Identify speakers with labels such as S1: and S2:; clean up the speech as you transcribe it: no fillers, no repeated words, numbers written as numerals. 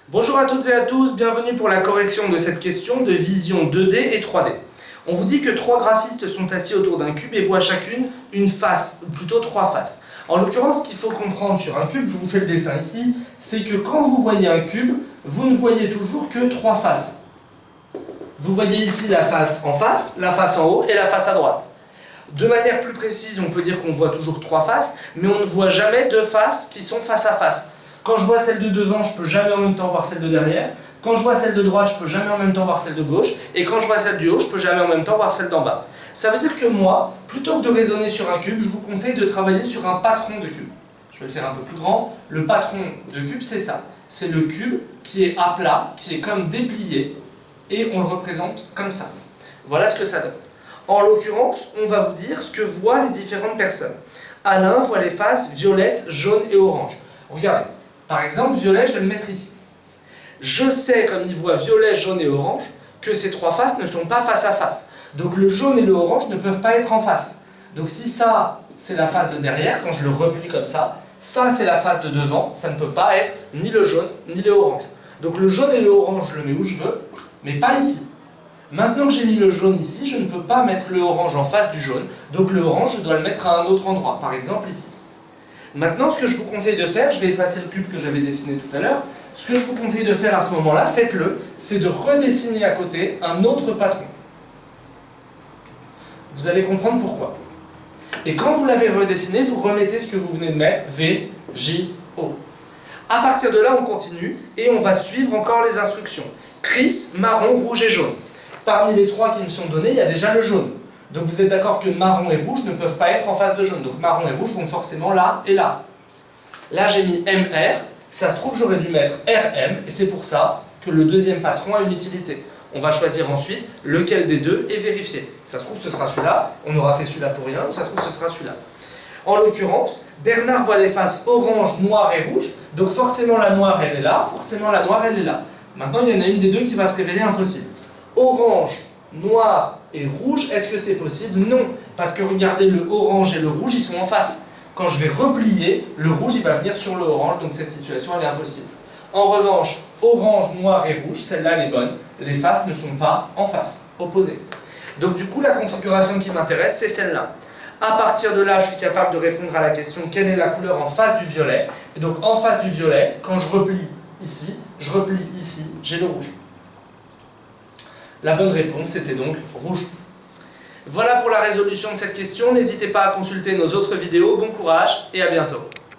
S1: Bonjour à toutes et à tous, bienvenue pour la correction de cette question de vision 2D et 3D. On vous dit que trois graphistes sont assis autour d'un cube et voient chacune une face, ou plutôt trois faces. En l'occurrence, ce qu'il faut comprendre sur un cube, je vous fais le dessin ici, c'est que quand vous voyez un cube, vous ne voyez toujours que trois faces. Vous voyez ici la face en face, la face en haut et la face à droite. De manière plus précise, on peut dire qu'on voit toujours trois faces, mais on ne voit jamais deux faces qui sont face à face. Quand je vois celle de devant, je ne peux jamais en même temps voir celle de derrière. Quand je vois celle de droite, je ne peux jamais en même temps voir celle de gauche. Et quand je vois celle du haut, je ne peux jamais en même temps voir celle d'en bas. Ça veut dire que moi, plutôt que de raisonner sur un cube, je vous conseille de travailler sur un patron de cube. Je vais le faire un peu plus grand. Le patron de cube, c'est ça. C'est le cube qui est à plat, qui est comme déplié, et on le représente comme ça. Voilà ce que ça donne. En l'occurrence, on va vous dire ce que voient les différentes personnes. Alain voit les faces violettes, jaunes et orange. Regardez, par exemple, violet, je vais le mettre ici. Je sais, comme il voit violet, jaune et orange, que ces trois faces ne sont pas face à face. Donc le jaune et le orange ne peuvent pas être en face. Donc si ça, c'est la face de derrière, quand je le replie comme ça c'est la face de devant, ça ne peut pas être ni le jaune ni le orange. Donc le jaune et le orange, je le mets où je veux, mais pas ici. Maintenant que j'ai mis le jaune ici, je ne peux pas mettre le orange en face du jaune, donc le orange, je dois le mettre à un autre endroit, par exemple ici. Maintenant, ce que je vous conseille de faire, je vais effacer le cube que j'avais dessiné tout à l'heure, ce que je vous conseille de faire à ce moment-là, faites-le, c'est de redessiner à côté un autre patron. Vous allez comprendre pourquoi. Et quand vous l'avez redessiné, vous remettez ce que vous venez de mettre, V, J, O. À partir de là, on continue et on va suivre encore les instructions. Gris, marron, rouge et jaune. Parmi les trois qui me sont donnés, il y a déjà le jaune. Donc vous êtes d'accord que marron et rouge ne peuvent pas être en face de jaune. Donc marron et rouge vont forcément là et là. Là j'ai mis MR, ça se trouve j'aurais dû mettre RM, et c'est pour ça que le deuxième patron a une utilité. On va choisir ensuite lequel des deux est vérifié. Ça se trouve ce sera celui-là, on aura fait celui-là pour rien, ou ça se trouve ce sera celui-là. En l'occurrence, Bernard voit les faces orange, noir et rouge, donc forcément la noire elle est là, forcément la noire elle est là. Maintenant il y en a une des deux qui va se révéler impossible. Orange, noir et rouge, est-ce que c'est possible? Non, parce que regardez, le orange et le rouge, ils sont en face. Quand je vais replier, le rouge, il va venir sur le orange, donc cette situation, elle est impossible. En revanche, orange, noir et rouge, celle-là, elle est bonne. Les faces ne sont pas en face, opposées. Donc du coup, la configuration qui m'intéresse, c'est celle-là. À partir de là, je suis capable de répondre à la question quelle est la couleur en face du violet. Et donc en face du violet, quand je replie ici, j'ai le rouge. La bonne réponse, c'était donc rouge. Voilà pour la résolution de cette question. N'hésitez pas à consulter nos autres vidéos. Bon courage et à bientôt.